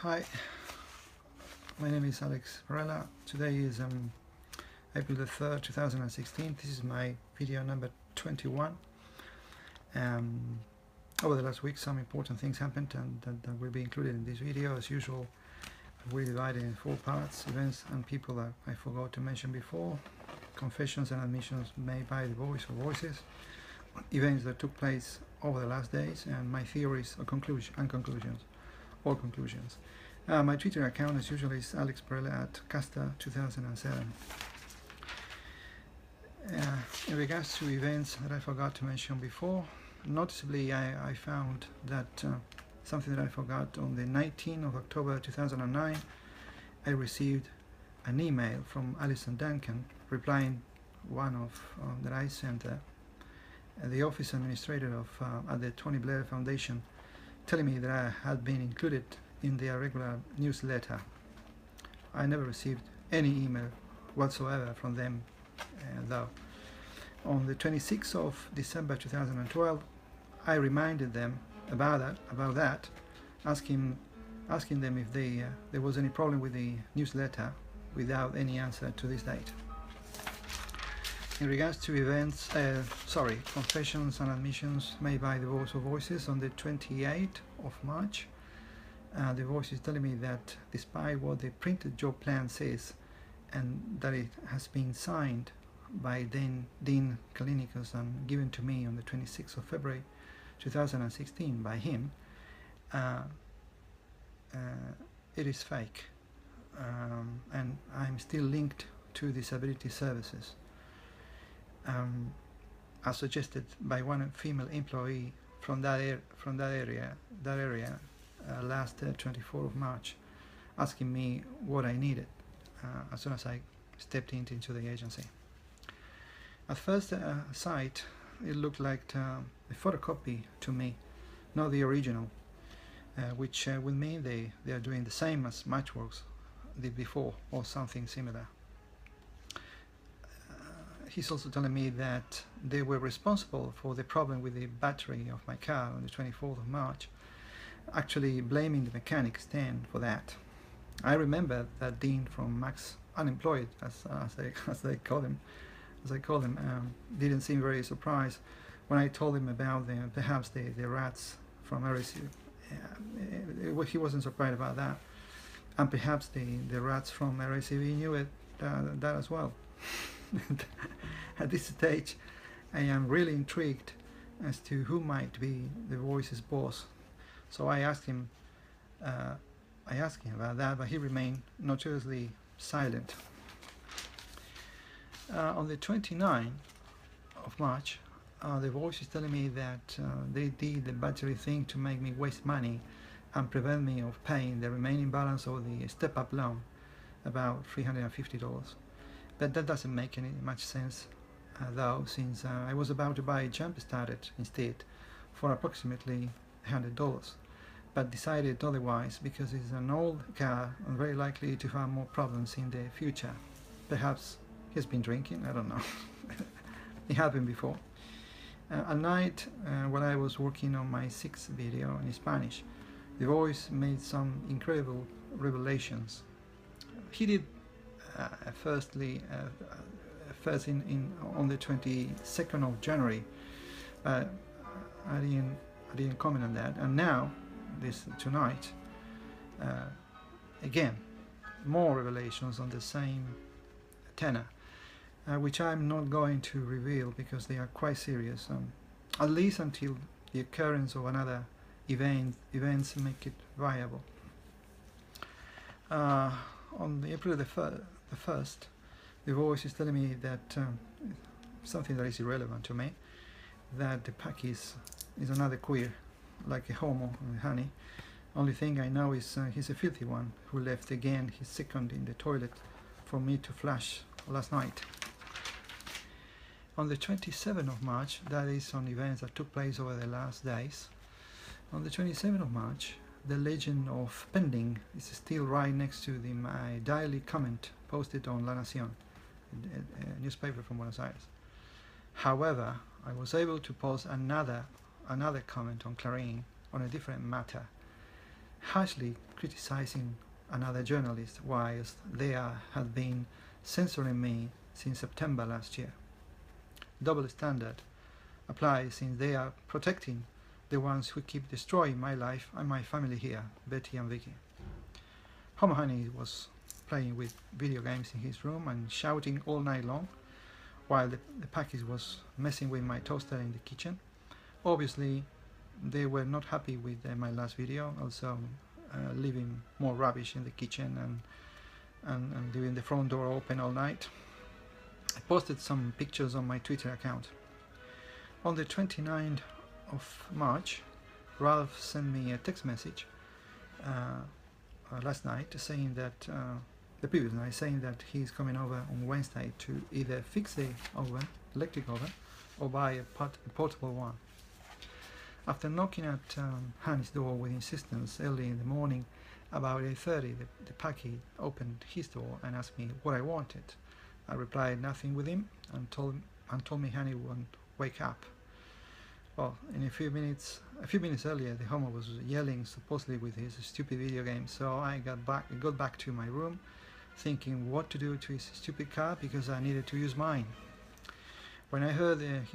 Hi, my name is Alex Varela. Today is April the 3rd, 2016. This is my video number 21. Over the last week some important things happened and that will be included in this video. As usual, we divided in 4 parts: events and people that I forgot to mention before, confessions and admissions made by the voice or voices, events that took place over the last days, and my theories or conclusions. My Twitter account, as usual, is Alex Varela at Casta2007. In regards to events that I forgot to mention before, noticeably I found that something that I forgot: on the 19th of October 2009, I received an email from Alison Duncan replying one of that I sent the office administrator of at the Tony Blair Foundation, telling me that I had been included in their regular newsletter. I never received any email whatsoever from them, though. On the 26th of December 2012, I reminded them about that, asking them if there was any problem with the newsletter, without any answer to this date. In regards to events, confessions and admissions made by the Voice of Voices, on the 28th of March, the Voice is telling me that despite what the printed job plan says, and that it has been signed by Dean Kalinicos and given to me on the 26th of February 2016 by him, it is fake, and I'm still linked to disability services, as suggested by one female employee from that area last 24th of March, asking me what I needed as soon as I stepped into the agency. At first sight, it looked like a photocopy to me, not the original, which will mean they are doing the same as Matchworks did before, or something similar. He's also telling me that they were responsible for the problem with the battery of my car on the 24th of March, actually blaming the mechanic Stan for that. I remember that Dean from Max Unemployed, as I call him, didn't seem very surprised when I told him about perhaps the rats from RSCV. He wasn't surprised about that, and perhaps the rats from RSCV knew it that as well. At this stage, I am really intrigued as to who might be the Voice's boss. So I asked him about that, but he remained notoriously silent. On the 29th of March, the Voice is telling me that they did the battery thing to make me waste money and prevent me of paying the remaining balance of the step-up loan, about $350. But that doesn't make much sense, though, since I was about to buy a jump starter instead for approximately $100, but decided otherwise because it's an old car and very likely to have more problems in the future. Perhaps he's been drinking, I don't know. It happened before. At night, when I was working on my 6th video in Spanish, the Voice made some incredible revelations. He did first on the 22nd of January. I didn't comment on that, and now tonight again more revelations on the same tenor, which I'm not going to reveal because they are quite serious, at least until the occurrence of another events make it viable. On April the 1st, the Voice is telling me that something that is irrelevant to me, that the Pakis is another queer, like a homo and honey. Only thing I know is he's a filthy one who left again his second in the toilet for me to flush last night. On the 27th of March, that is on events that took place over the last days, on the 27th of March, the legend of Pending is still right next to my daily comment posted on La Nación, a newspaper from Buenos Aires. However, I was able to post another comment on Clarín on a different matter, harshly criticizing another journalist whilst they had been censoring me since September last year. Double standard applies since they are protecting the ones who keep destroying my life and my family here, Betty and Vicky. Homo Honey was playing with video games in his room and shouting all night long, while the Pakis was messing with my toaster in the kitchen. Obviously, they were not happy with my last video, also leaving more rubbish in the kitchen and leaving the front door open all night. I posted some pictures on my Twitter account. On the 29th of March, Ralph sent me a text message last night saying that the previous night saying that he's coming over on Wednesday to either fix the oven, electric oven, or buy a portable one. After knocking at Han's door with insistence early in the morning, about 8:30, the Paki opened his door and asked me what I wanted. I replied nothing with him and told me Hani won't wake up. Well, in a few minutes earlier, the Homo was yelling supposedly with his stupid video game, so I got back to my room, thinking what to do to his stupid car because I needed to use mine. When I heard that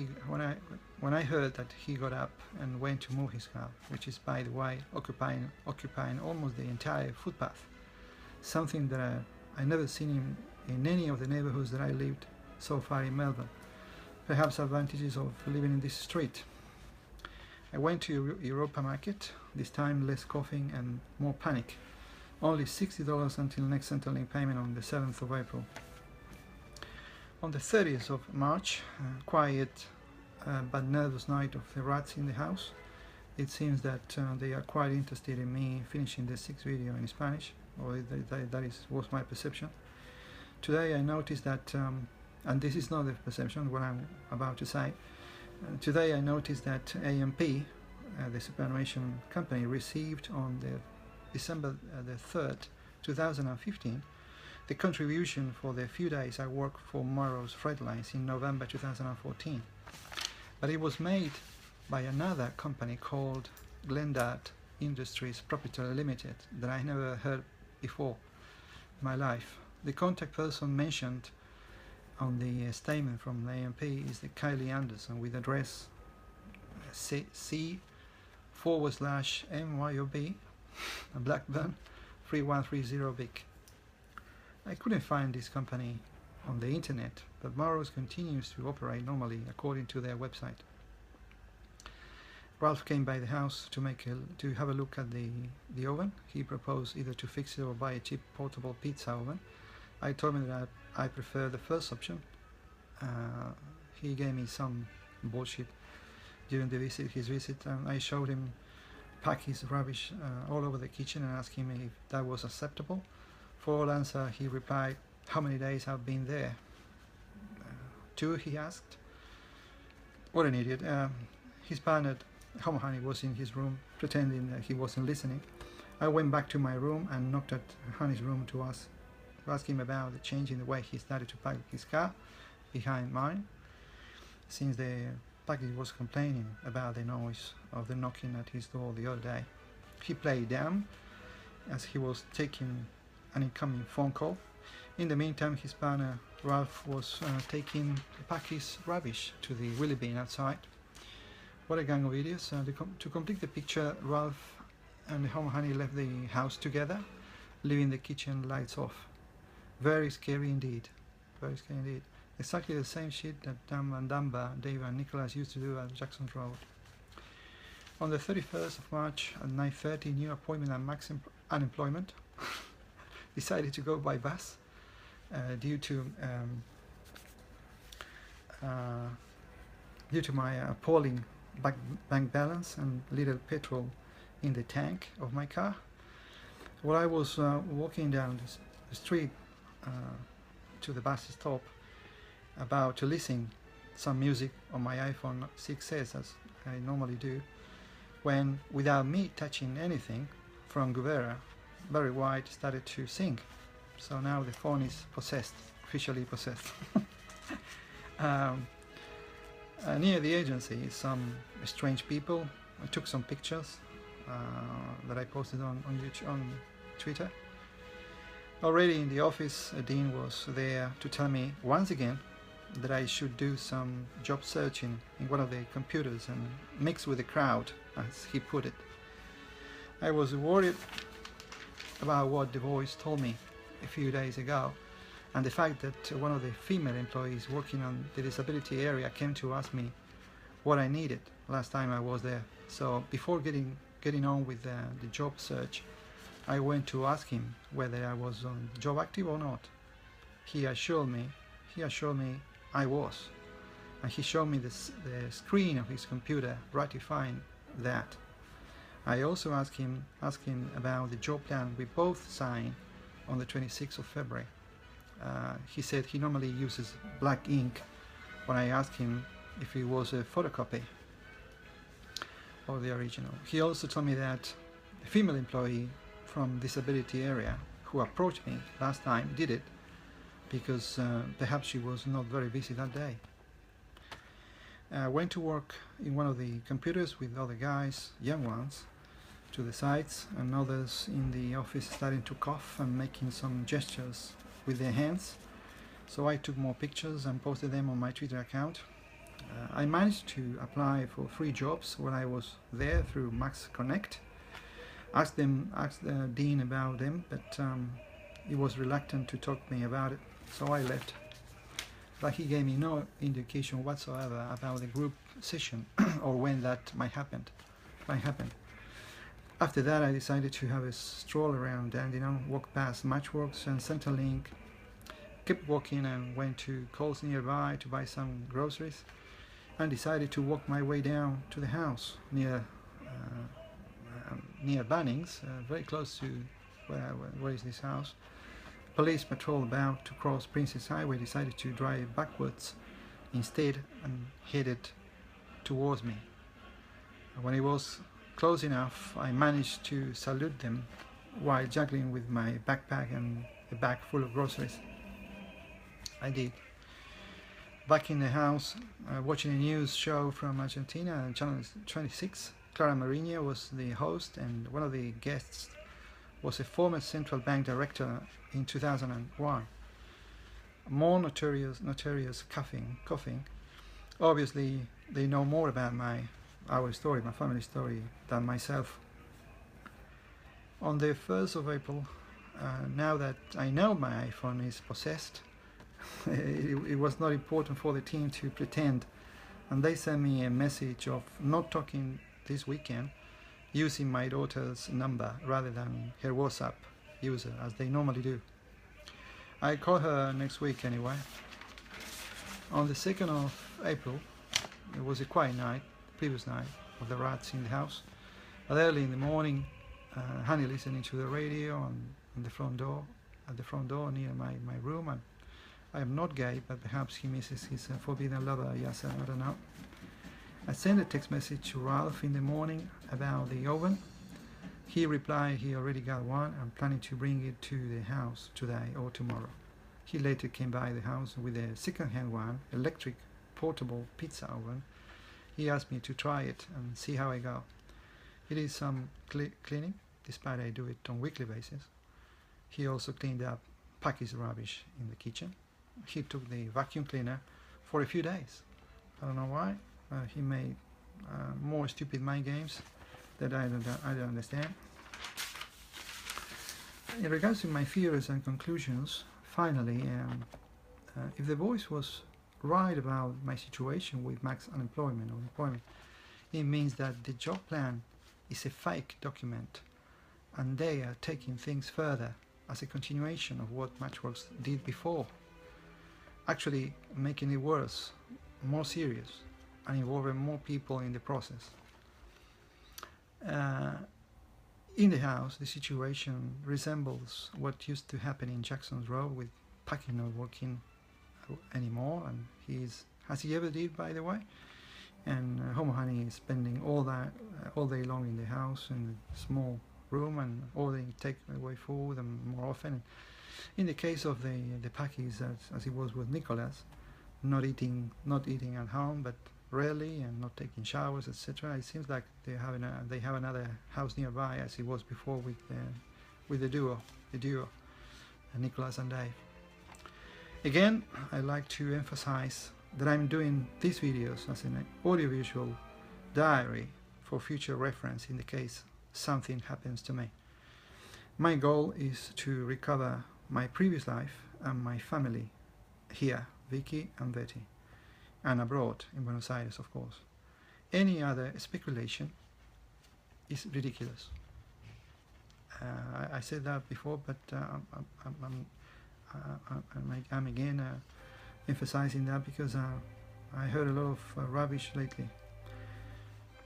he got up and went to move his car, which is, by the way, occupying almost the entire footpath, something that I never seen in any of the neighborhoods that I lived so far in Melbourne. Perhaps advantages of living in this street. I went to Europa Market, this time less coughing and more panic. Only $60 until next Centrelink payment on the 7th of April. On the 30th of March, quiet but nervous night of the rats in the house. It seems that they are quite interested in me finishing the 6th video in Spanish, or was my perception. Today I noticed that, and this is not the perception, what I'm about to say. Today I noticed that AMP, the superannuation company, received on the December the 3rd, 2015, the contribution for the few days I worked for Morrow's Freight Lines in November 2014. But it was made by another company called Glendart Industries Proprietary Limited that I never heard before in my life. The contact person mentioned on the statement from the AMP is the Kylie Anderson with address C/MYOB, Blackburn 3130 Vic. I couldn't find this company on the internet, but Morrow's continues to operate normally according to their website. Ralph came by the house to have a look at the oven. He proposed either to fix it or buy a cheap portable pizza oven. I told him that I prefer the first option. He gave me some bullshit during his visit, and I showed him pack his rubbish all over the kitchen and asked him if that was acceptable. For all answer, he replied, "How many days I've been there?" 2, he asked. What an idiot. His partner, Homo Honey, was in his room, pretending that he wasn't listening. I went back to my room and knocked at Honey's room to ask him about the change in the way he started to park his car behind mine, since the package was complaining about the noise of the knocking at his door the other day. He played dumb as he was taking an incoming phone call. In the meantime, his partner Ralph was taking the package rubbish to the wheelie bin outside. What a gang of idiots. To complete the picture, Ralph and the Homo Honey left the house together, leaving the kitchen lights off. Very scary indeed. Very scary indeed. Exactly the same shit that Dam and Dumba, Dave and Nicholas used to do at Jackson Road. On the 31st of March at 9:30, new appointment at Max Unemployment. Decided to go by bus due to my appalling bank balance and little petrol in the tank of my car. While I was walking down the street to the bus stop, about to listen some music on my iPhone 6s as I normally do, when, without me touching anything, from Guvera, Barry White started to sing. So now the phone is possessed, officially possessed. Near the agency, some strange people. I took some pictures. that I posted on YouTube, on Twitter. Already in the office, Dean was there to tell me once again that I should do some job searching in one of the computers and mix with the crowd, as he put it. I was worried about what the voice told me a few days ago, and the fact that one of the female employees working on the disability area came to ask me what I needed last time I was there. So before getting on with the job search, I went to ask him whether I was on job active or not. He assured me I was, and he showed me the screen of his computer ratifying that. I also asked him about the job plan we both signed on the 26th of February. He said he normally uses black ink when I asked him if it was a photocopy of the original. He also told me that a female employee from disability area who approached me last time did it because perhaps she was not very busy that day. I went to work in one of the computers with other guys, young ones, to the sides, and others in the office starting to cough and making some gestures with their hands. So I took more pictures and posted them on my Twitter account. I managed to apply for 3 jobs when I was there through Max Connect. Asked Dean about them, but he was reluctant to talk to me about it, so I left. But he gave me no indication whatsoever about the group session or when that might happen. After that, I decided to have a stroll around Dandenong, walk past Matchworks and Centrelink, kept walking and went to Coles nearby to buy some groceries, and decided to walk my way down to the house near Bunnings, very close to where is this house. Police patrol about to cross Princess Highway decided to drive backwards instead and headed towards me. When it was close enough, I managed to salute them while juggling with my backpack and a bag full of groceries. I did. Back in the house, watching a news show from Argentina, Channel 26, Clara Marinho was the host, and one of the guests was a former central bank director in 2001. More notorious coughing. Obviously, they know more about our story, my family story, than myself. On the 1st of April, now that I know my iPhone is possessed, it was not important for the team to pretend, and they sent me a message of not talking this weekend, using my daughter's number rather than her WhatsApp user as they normally do. I call her next week anyway. On the 2nd of April, it was a quiet night, previous night, of the rats in the house. But early in the morning, Honey listening to the radio on the front door, at the front door near my room. And I am not gay, but perhaps he misses his forbidden lover, yes, I don't know. I sent a text message to Ralph in the morning about the oven. He replied he already got one and planning to bring it to the house today or tomorrow. He later came by the house with a second-hand one, electric portable pizza oven. He asked me to try it and see how I go. It is some cleaning, despite I do it on a weekly basis. He also cleaned up Packy's rubbish in the kitchen. He took the vacuum cleaner for a few days. I don't know why. He made more stupid mind games that I don't understand. In regards to my fears and conclusions, finally, if the voice was right about my situation with max unemployment or employment, it means that the job plan is a fake document, and they are taking things further as a continuation of what Matchworks did before, actually making it worse, more serious, and involving more people in the process. In the house, the situation resembles what used to happen in Jackson's Road, with Packy not working anymore, and has he ever did, by the way? And Homo Honey is spending all day long in the house in a small room, and ordering takeaway food and more often. In the case of the Packies, as it was with Nicholas, not eating at home, but rarely and not taking showers, etc. It seems like they have another house nearby, as it was before with the duo, Nicholas and Dave. Again, I'd like to emphasize that I'm doing these videos as an audiovisual diary for future reference in the case something happens to me. My goal is to recover my previous life and my family here, Vicky and Betty, and abroad in Buenos Aires, of course. Any other speculation is ridiculous. I said that before, but I'm again emphasizing that because I heard a lot of rubbish lately.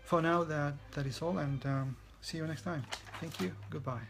For now, that is all, and see you next time. Thank you. Goodbye.